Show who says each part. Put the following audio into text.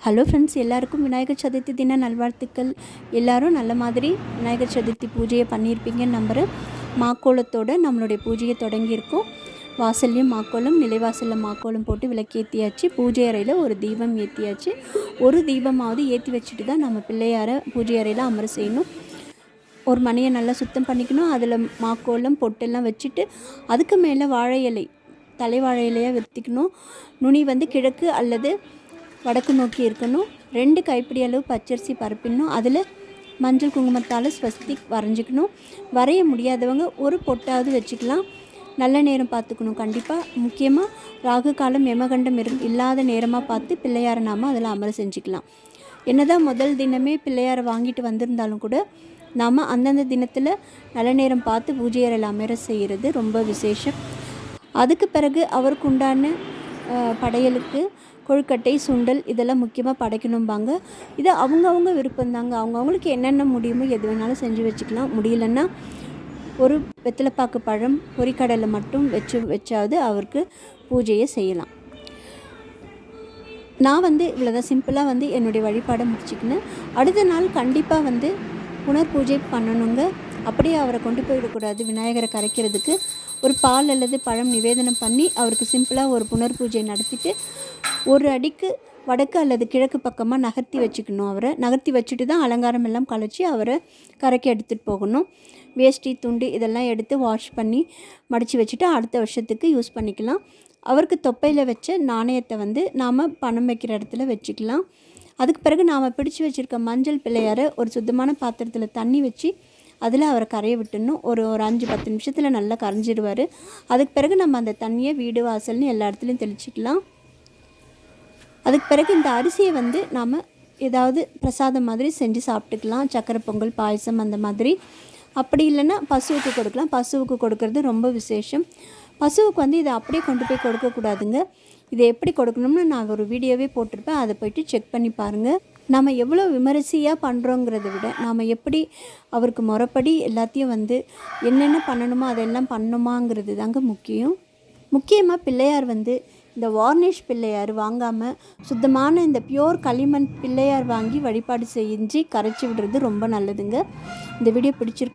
Speaker 1: Hello friends, எல்லாருக்கும் விநாயகர் சதுர்த்தி தின நல்வாழ்த்துக்கள். எல்லோரும் நல்ல மாதிரி விநாயகர் சதுர்த்தி பூஜையை பண்ணியிருப்பீங்கன்னு நம்புகிறேன். மாக்கோலத்தோடு நம்மளுடைய பூஜையை தொடங்கியிருக்கோம். வாசல்லையும் மாக்கோலம், நிலைவாசலில் மாக்கோலம் போட்டு விளக்கேற்றியாச்சு. பூஜை அறையில் ஒரு தீபம் ஏற்றியாச்சு. ஒரு தீபமாவது ஏற்றி வச்சுட்டு தான் நம்ம பிள்ளையாரை பூஜை அறையில் அமர செய்யணும். ஒரு மணியை நல்லா சுத்தம் பண்ணிக்கணும். அதில் மாக்கோலம் பொட்டெல்லாம் வச்சுட்டு அதுக்கு மேலே வாழை இலை, தலை வாழை இலையாக வெத்திக்கணும். நுனி கிழக்கு அல்லது வடக்கு நோக்கி இருக்கணும். 2 கைப்பிடி அளவு பச்சரிசி பரப்பிடணும். அதில் மஞ்சள் குங்குமத்தால் ஸ்வஸ்திக் வரைஞ்சிக்கணும். வரைய முடியாதவங்க ஒரு பொட்டாவது வச்சுக்கலாம். நல்ல நேரம் பார்த்துக்கணும். கண்டிப்பாக முக்கியமாக ராகு காலம் யமகண்டம் இல்லாத நேரமாக பார்த்து பிள்ளையாரை நாம் அதில் அமர செஞ்சுக்கலாம். என்னதான் முதல் தினமே பிள்ளையாரை வாங்கிட்டு வந்திருந்தாலும் கூட நாம் அந்தந்த தினத்தில் நல்ல நேரம் பார்த்து பூஜை அறையில் அமர செய்கிறது ரொம்ப விசேஷம். அதுக்கு பிறகு அவருக்கு உண்டான படையலுக்கு கொழுக்கட்டை, சுண்டல் இதெல்லாம் முக்கியமாக படைக்கணும்பாங்க. இது அவங்கவுங்க விருப்பந்தாங்க. அவங்கவுங்களுக்கு என்னென்ன முடியுமோ எது வேணாலும் செஞ்சு வச்சுக்கலாம். முடியலன்னா ஒரு வெத்தலைப்பாக்கு பழம், பொரிக்கடலை மட்டும் வச்சாவது அவருக்கு பூஜையை செய்யலாம். நான் இவ்வளோதான் சிம்பிளாக என்னுடைய வழிபாடை முடிச்சுக்கினேன். அடுத்த நாள் கண்டிப்பாக புனர் பூஜை பண்ணணுங்க. அப்படியே அவரை கொண்டு போயிடக்கூடாது. விநாயகரை கரைக்கிறதுக்கு ஒரு பால் அல்லது பழம் நிவேதனம் பண்ணி அவருக்கு சிம்பிளாக ஒரு புனர் பூஜை நடத்திட்டு ஒரு அடிக்கு வடக்கு அல்லது கிழக்கு பக்கமாக நகர்த்தி வச்சுக்கணும். அவரை நகர்த்தி வச்சுட்டு தான் அலங்காரம் எல்லாம் கழிச்சு அவரை கரைக்க எடுத்துகிட்டு போகணும். வேஷ்டி, துண்டு இதெல்லாம் எடுத்து வாஷ் பண்ணி வச்சுட்டு அடுத்த வருஷத்துக்கு யூஸ் பண்ணிக்கலாம். அவருக்கு தொப்பையில் வச்ச நாணயத்தை நாம் பணம் வைக்கிற இடத்துல வச்சுக்கலாம். அதுக்கு பிறகு நாம் பிடிச்சி வச்சுருக்க மஞ்சள் பிள்ளையாரை ஒரு சுத்தமான பாத்திரத்தில் தண்ணி வச்சு அதில் அவரை கரைய விட்டுடணும். ஒரு 5-10 நிமிஷத்தில் நல்லா கரைஞ்சிடுவார். அதுக்கு பிறகு நம்ம அந்த தண்ணியை வீடு வாசல்னு எல்லா இடத்துலையும் தெளிச்சிக்கலாம். அதுக்கு பிறகு இந்த அரிசியை நாம் ஏதாவது பிரசாதம் மாதிரி செஞ்சு சாப்பிட்டுக்கலாம். சக்கரை பொங்கல், பாயசம் அந்த மாதிரி. அப்படி இல்லைன்னா பசுவுக்கு கொடுக்கலாம். பசுவுக்கு கொடுக்கறது ரொம்ப விசேஷம். பசுவுக்கு இதை அப்படியே கொண்டு போய் கொடுக்கக்கூடாதுங்க. இதை எப்படி கொடுக்கணும்னு நான் ஒரு வீடியோவே போட்டிருப்பேன். அதை போய்ட்டு செக் பண்ணி பாருங்கள். நம்ம எவ்வளோ விமரிசையாக பண்ணுறோங்கிறத விட நாம் எப்படி அவருக்கு முறைப்படி எல்லாத்தையும் என்னென்ன பண்ணணுமோ அதெல்லாம் பண்ணணுமாங்கிறது தாங்க முக்கியம். முக்கியமாக பிள்ளையார் இந்த வார்னிஷ் பிள்ளையார் வாங்காமல் சுத்தமான இந்த பியோர் களிமண் பிள்ளையார் வாங்கி வழிபாடு செஞ்சு கரைச்சி விடுறது ரொம்ப நல்லதுங்க. இந்த வீடியோ பிடிச்சிருக்கு.